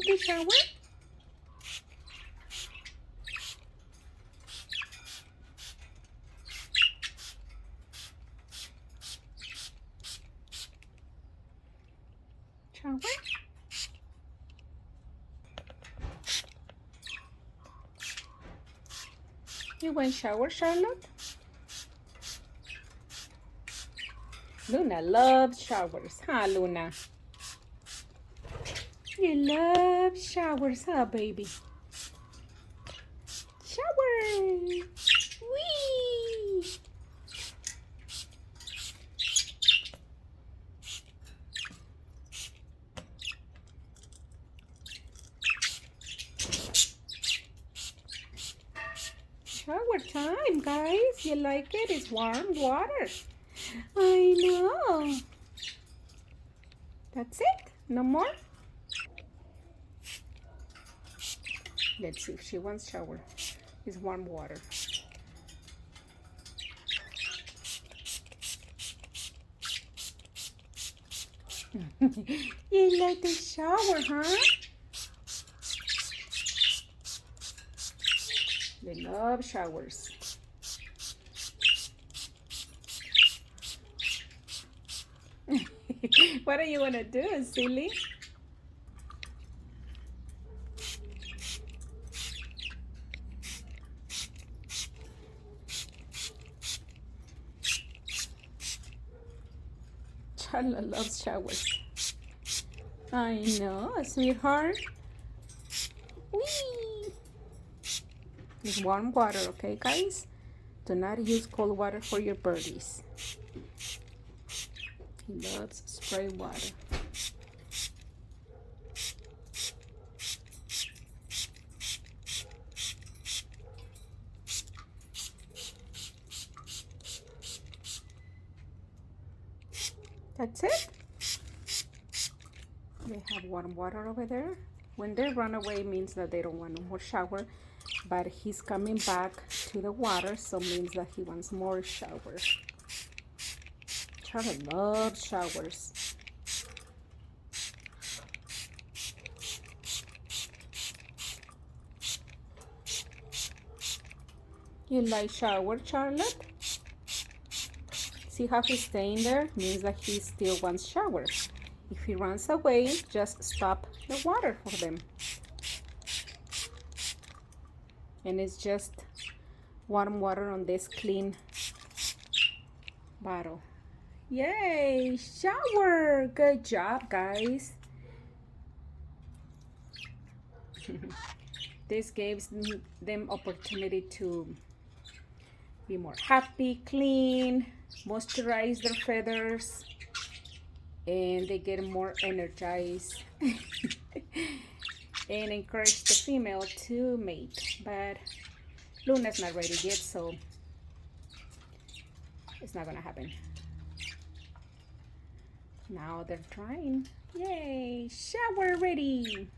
the shower? Shower? You want shower, Charlotte? Luna loves showers, huh, Luna? You love showers, huh, baby? Shower! Whee! Shower time, guys. You like it? It's warm water. I know. That's it? No more? Let's see if she wants shower. It's warm water. You like the shower, huh? They love showers. What do you want to do, silly? Charlotte loves showers. I know, sweetheart. Whee! It's warm water, okay, guys? Do not use cold water for your birdies. He loves spray water. That's it. They have warm water over there. When they run away, means that they don't want no more shower. But he's coming back to the water, so means that he wants more showers. Charlie loves showers. You like shower, Charlotte? See how he's staying there? Means that he still wants shower. If he runs away, just stop the water for them. And it's just warm water on this clean bottle. Yay, shower! Good job, guys. This gives them opportunity to be more happy, clean, moisturize their feathers, and they get more energized and encourage the female to mate. But Luna's not ready yet, so it's not gonna happen. Now they're trying. Yay, shower ready.